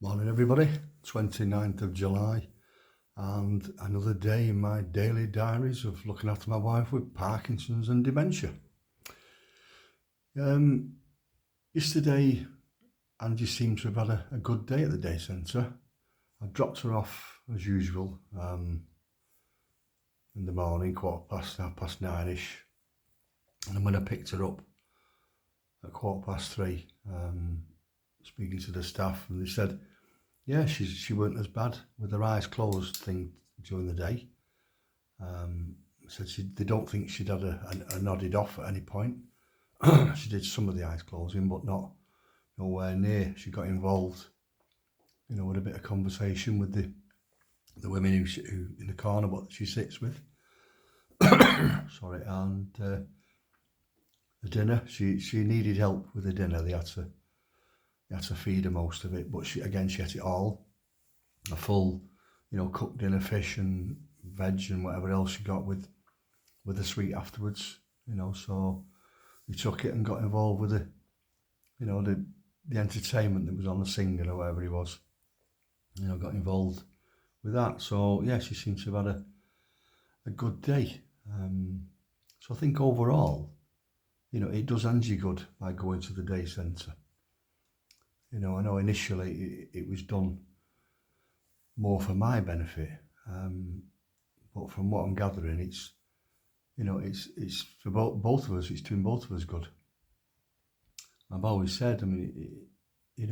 Morning everybody, 29th of July and another day in my daily diaries of looking after my wife with Parkinson's and dementia. Yesterday Angie seemed to have had a good day at the day centre. I dropped her off as usual in the morning, 9:15ish, and then when I picked her up at 3:15, speaking to the staff, and they said, yeah, she weren't as bad with her eyes closed thing during the day. Said they don't think she'd had a nodded off at any point. She did some of the eyes closing, but nowhere near. She got involved, with a bit of conversation with the women who in the corner what she sits with. Sorry, and the dinner. She needed help with the dinner. They had to feed her most of it, but she ate it all. A full, cooked dinner, fish and veg and whatever else she got with the sweet afterwards. So we took it and got involved with the entertainment that was on, the singer or whatever he was. Got involved with that. So yeah, she seems to have had a good day. So I think overall, it does Angie good by going to the day centre. I know initially it was done more for my benefit, but from what I'm gathering, it's for both of us. It's doing both of us good. I've always said, you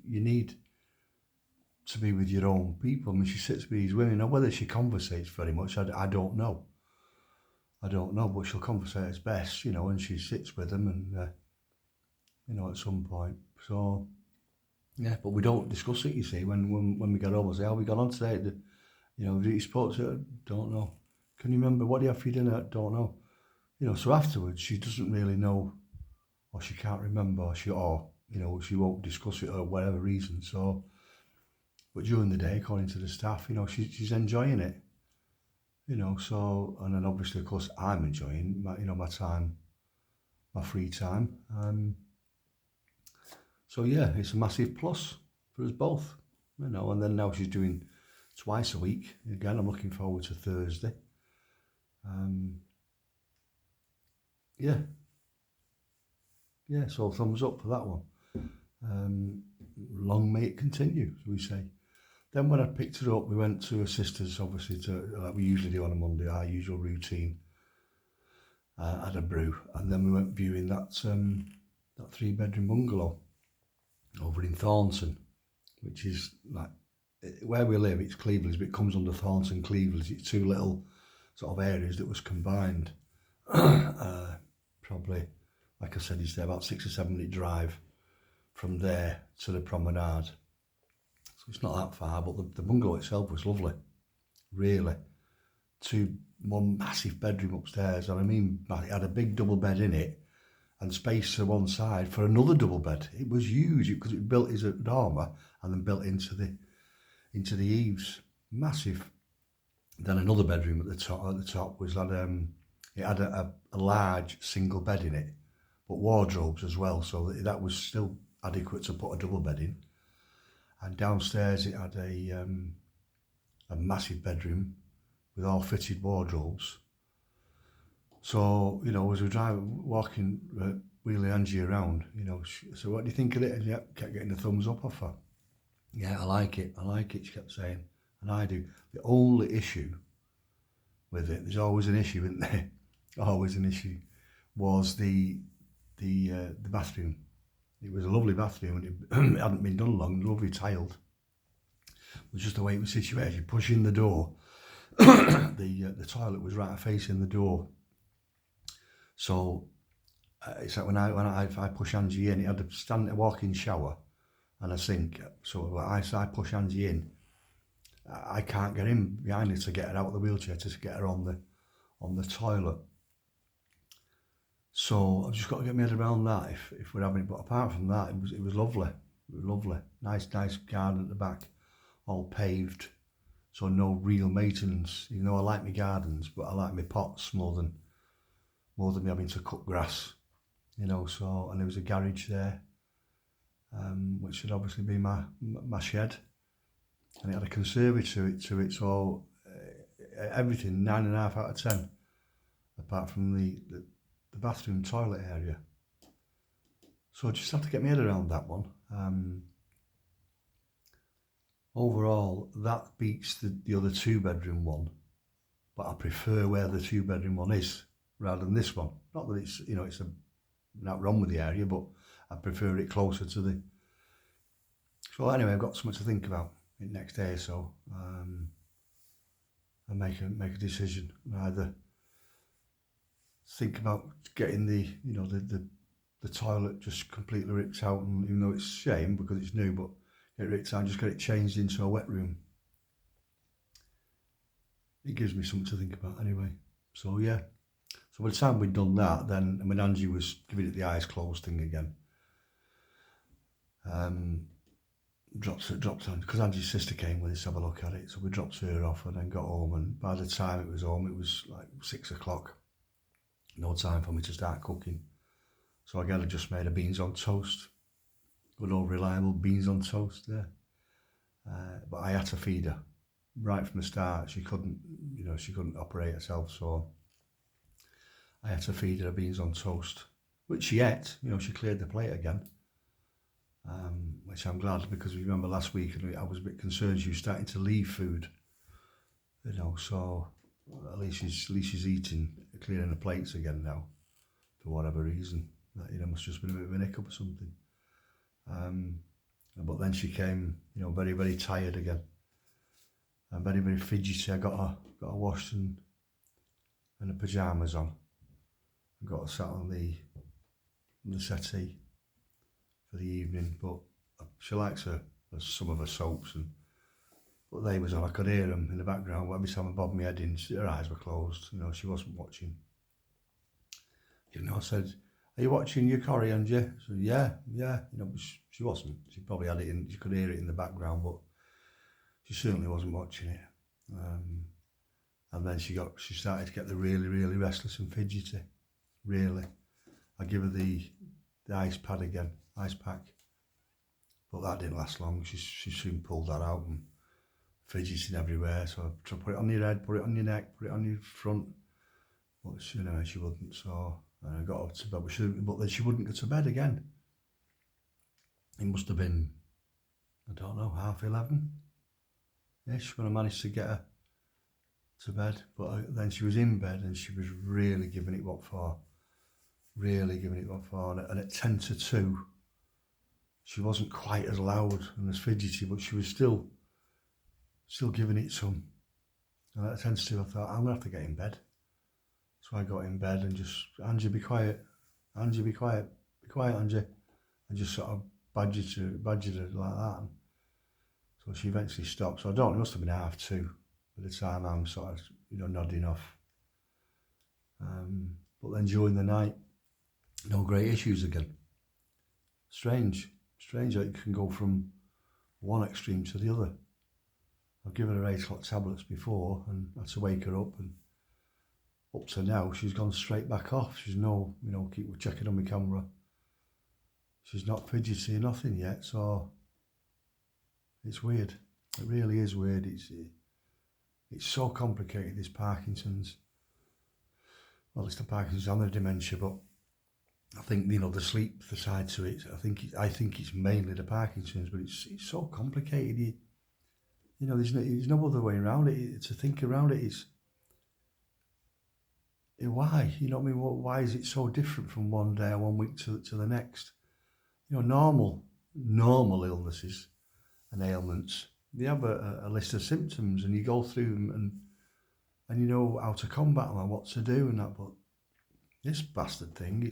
need to be with your own people. She sits with these women. Now, whether she conversates very much, I don't know. But she'll conversate as best, and she sits with them, and at some point. So yeah, but we don't discuss it. You see, when we get home, I say, "How we got on today?" Did you spoke to her? Don't know. Can you remember what do you have for dinner? Don't know. So afterwards, she doesn't really know, or she can't remember, or she won't discuss it or whatever reason. So, but during the day, according to the staff, she's enjoying it. So, and then obviously, of course, I'm enjoying my time, my free time. So yeah, it's a massive plus for us both, and then now she's doing twice a week. Again, I'm looking forward to Thursday. Yeah, so thumbs up for that one. Long may it continue, shall we say. Then when I picked her up, we went to her sister's, obviously, like we usually do on a Monday, our usual routine, had a brew, and then we went viewing that 3-bedroom bungalow over in Thornton, which is like where we live. It's Cleveland's, but it comes under Thornton Cleveland's. It's two little sort of areas that was combined. Probably, like I said, it's there about 6 or 7 minute drive from there to the promenade. So it's not that far, but the bungalow itself was lovely, really. One massive bedroom upstairs, and it had a big double bed in it, and space to one side for another double bed. It was huge because it built as a dormer and then built into the eaves. Massive. Then another bedroom at the top was that it had a large single bed in it, but wardrobes as well, so that was still adequate to put a double bed in. And downstairs it had a massive bedroom with all fitted wardrobes. So, as we walking, wheeling Angie around, so what do you think of it? And yeah, kept getting the thumbs up off her. Yeah, I like it, she kept saying, and I do. The only issue with it, there's always an issue, isn't there? Always an issue, was the bathroom. It was a lovely bathroom, and it hadn't been done long, lovely tiled. It was just the way it was situated. You push in the door, the toilet was right facing the door. So it's like when I push Angie in, it had a walk-in shower and a sink. So when I push Angie in, I can't get in behind her to get her out of the wheelchair to get her on the toilet. So I've just got to get my head around that if we're having it. But apart from that, it was lovely. It was lovely. Nice garden at the back, all paved. So no real maintenance. Even though I like my gardens, but I like my pots more than me having to cut grass. So, and there was a garage there. which would obviously be my shed, and it had a conservatory to it, so everything 9.5 out of 10, apart from the bathroom toilet area. So I just have to get my head around that one. Overall, that beats the other 2-bedroom one, but I prefer where the 2-bedroom one is rather than this one. Not that it's, it's not wrong with the area, but I prefer it closer to the. So anyway, I've got something to think about in the next day or so, and make a decision. Either think about getting the toilet just completely ripped out, and even though it's a shame because it's new, but get it ripped out, just get it changed into a wet room. It gives me something to think about anyway. So yeah. So by the time we'd done that, then when Angie was giving it the eyes closed thing again, dropped on, because Angie's sister came with us to have a look at it, so we dropped her off and then got home, and by the time it was home, it was like 6 o'clock. No time for me to start cooking. So again, I just made a beans on toast. Good old reliable beans on toast there. But I had to feed her right from the start. She couldn't operate herself, so I had to feed her beans on toast, which she ate. She cleared the plate again, which I'm glad, because we remember last week I was a bit concerned she was starting to leave food. So at least she's eating, clearing the plates again now, for whatever reason. That must have just been a bit of an hiccup or something. But then she came, very, very tired again, and very, very fidgety. I got her washed and her pyjamas on, and got her sat on the settee for the evening. But she likes some of her soaps, but they was on. I could hear them in the background. Every time I bobbed my head in, her eyes were closed. She wasn't watching. I said, "Are you watching your Corrie, Angie?" So yeah. But she wasn't. She probably had it in. She could hear it in the background, but she certainly wasn't watching it. And then she started to get the really, really restless and fidgety. Really, I give her the ice pack, but that didn't last long. She soon pulled that out and fidgeting everywhere. So I tried to put it on your head, put it on your neck, put it on your front, but she wouldn't. So I got up to bed, but then she wouldn't go to bed again. It must have been, I don't know, 11:30-ish when I managed to get her to bed. But then she was in bed and she was really giving it what for. And at 1:50, she wasn't quite as loud and as fidgety, but she was still giving it some. And at 1:50, I thought, I'm going to have to get in bed. So I got in bed and just, Angie, be quiet. Angie, be quiet. Be quiet, Angie. And just sort of badgered her like that. And so she eventually stopped. So I don't know, it must have been 2:30 by the time I'm sort of, nodding off. But then during the night, no great issues again. Strange that you can go from one extreme to the other. I've given her 8 o'clock tablets before and had to wake her up, and up to now she's gone straight back off. She's keep checking on my camera. She's not fidgety or nothing yet, so it's weird. It really is weird. It's so complicated, this Parkinson's. Well, it's the Parkinson's and the dementia, but I think, the sleep, the side to it, I think it's mainly the Parkinson's, but it's so complicated. There's no other way around it. To think around it is, why? Why is it so different from one day or 1 week to the next? Normal illnesses and ailments, they have a list of symptoms, and you go through them and you know how to combat them and what to do and that. But this bastard thing,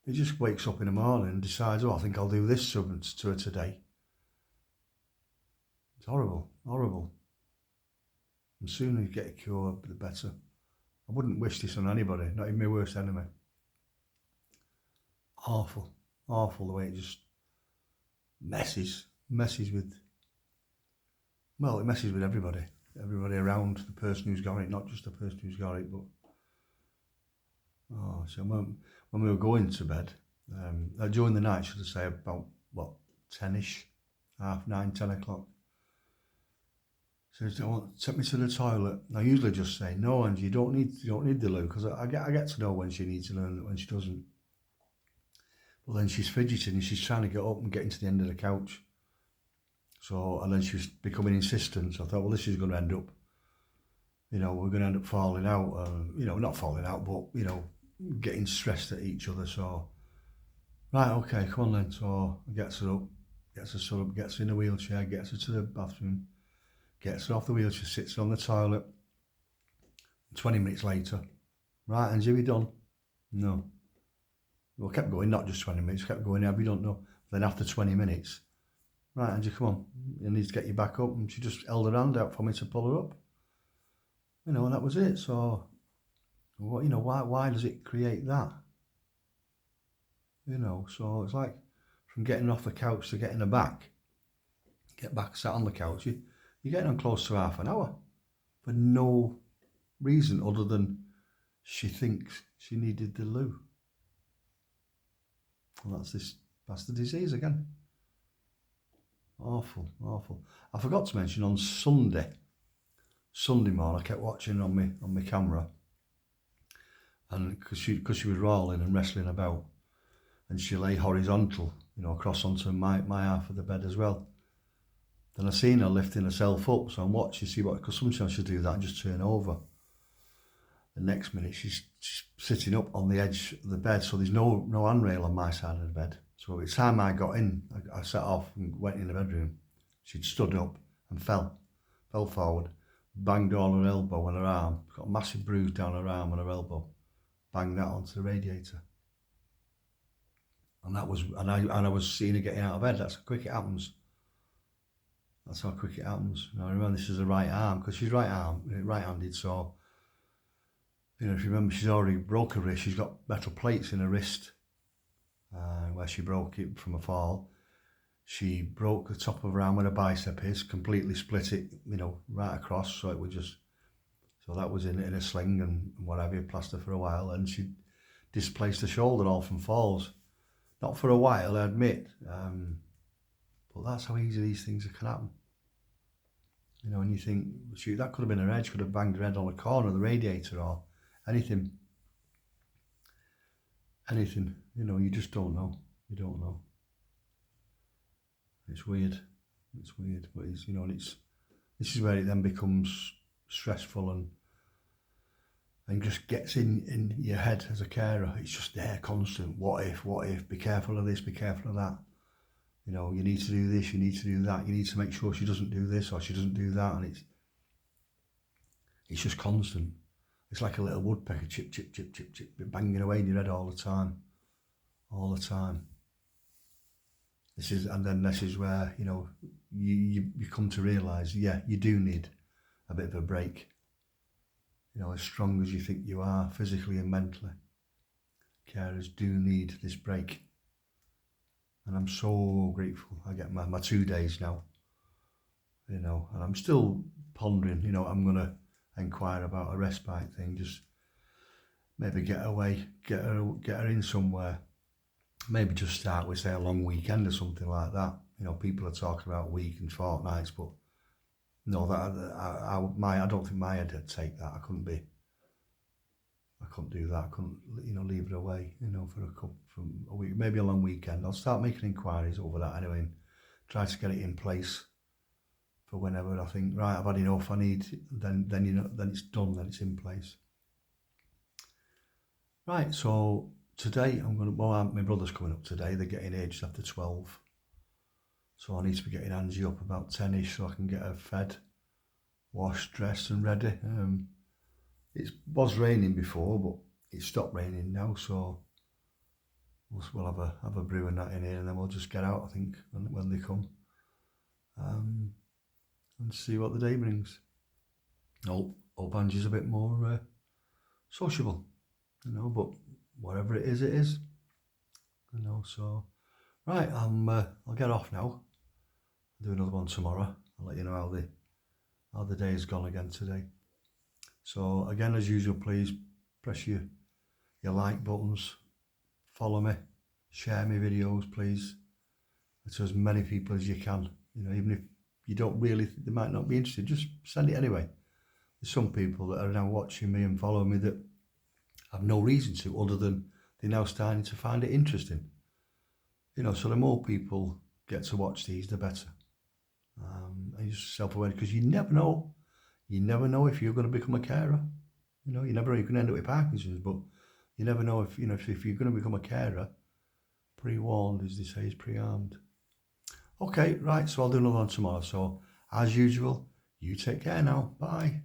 it just wakes up in the morning and decides, I think I'll do this to her today. It's horrible. The sooner you get a cure, the better. I wouldn't wish this on anybody, not even my worst enemy. Awful the way it just messes with, it messes with everybody around the person who's got it, not just the person who's got it, but so when we were going to bed, during the night, should I say, about what, 10ish, 9:30, 10 o'clock. Says, take me to the toilet. I usually just say, no, Angie, you don't need the loo, because I get to know when she needs it and when she doesn't. But then she's fidgeting and she's trying to get up and get into the end of the couch. So, and then she was becoming insistent. So I thought, well, this is going to end up, we're going to end up falling out. Not falling out, but, getting stressed at each other. So, right, okay, come on then. So I gets her up, gets her in a wheelchair, gets her to the bathroom, gets her off the wheelchair, sits her on the toilet. 20 minutes later, right, Angie, have you done? No. Well, kept going, not just 20 minutes, kept going, have you done? No. Then after 20 minutes, right, Angie, come on, you need to get you back up. And she just held her hand out for me to pull her up. And that was it. So, why does it create that? So it's like from getting off the couch to getting her back, get back sat on the couch, you're getting on close to half an hour for no reason other than she thinks she needed the loo. Well, that's the disease again. Awful. I forgot to mention on Sunday morning, I kept watching on my camera, and because she was rolling and wrestling about, and she lay horizontal, across onto my half of the bed as well. Then I seen her lifting herself up, so I'm watching, because sometimes she'll do that and just turn over. The next minute she's sitting up on the edge of the bed, so there's no handrail on my side of the bed. So by the time I got in, I set off and went in the bedroom. She'd stood up and fell forward, banged on her elbow and her arm, got a massive bruise down her arm and her elbow, banged that onto the radiator. And I was seeing her getting out of bed. That's how quick it happens. I remember this is the right arm, because she's right-handed, so if you remember, she's already broke her wrist. She's got metal plates in her wrist where she broke it from a fall. She broke the top of her arm where her bicep is, completely split it, right across. So that was in a sling and whatever, plaster for a while. And she displaced her shoulder all from falls. Not for a while, I admit. But that's how easy these things can happen. And you think, shoot, that could have been her head. She could have banged her head on the corner of the radiator or anything. You just don't know. You don't know. It's weird, but this is where it then becomes stressful and just gets in your head as a carer. It's just there, constant. What if? Be careful of this. Be careful of that. You need to do this. You need to do that. You need to make sure she doesn't do this or she doesn't do that, and it's just constant. It's like a little woodpecker, chip, chip, chip, chip, chip, banging away in your head all the time. This is where, you come to realise, you do need a bit of a break. As strong as you think you are, physically and mentally, carers do need this break. And I'm so grateful. I get my 2 days now, and I'm still pondering, I'm going to inquire about a respite thing, just maybe get away, get her in somewhere, maybe just start with, say, a long weekend or something like that. People are talking about week and fortnights, but no, I don't think my head would take that. I couldn't do that. I couldn't, leave it away, for a week, maybe a long weekend. I'll start making inquiries over that anyway and try to get it in place for whenever I think, right, I've had enough, I need, then it's done, then it's in place. Right, so today my brother's coming up today. They're getting aged after 12. So I need to be getting Angie up about 10ish so I can get her fed, washed, dressed and ready. It was raining before, but it stopped raining now, so we'll have a brew and that in here, and then we'll just get out, I think, when they come, and see what the day brings. Hope Angie's a bit more sociable, but whatever it is, so right, I'll get off now. I'll do another one tomorrow. I'll let you know how the day's gone again today. So again, as usual, please press your like buttons, follow me, share my videos, please. to as many people as you can. You know, even if you don't really think they might not be interested, just send it anyway. There's some people that are now watching me and following me that have no reason to, other than they're now starting to find it interesting. You know, so the more people get to watch these, the better. And just self-aware, because you never know. You never know if you're going to become a carer. You know, you never know, you can end up with Parkinson's, but you never know if, you know, if you're going to become a carer. Pre-warned, as they say, is pre-armed. Okay, right, so I'll do another one tomorrow. So, as usual, you take care now. Bye.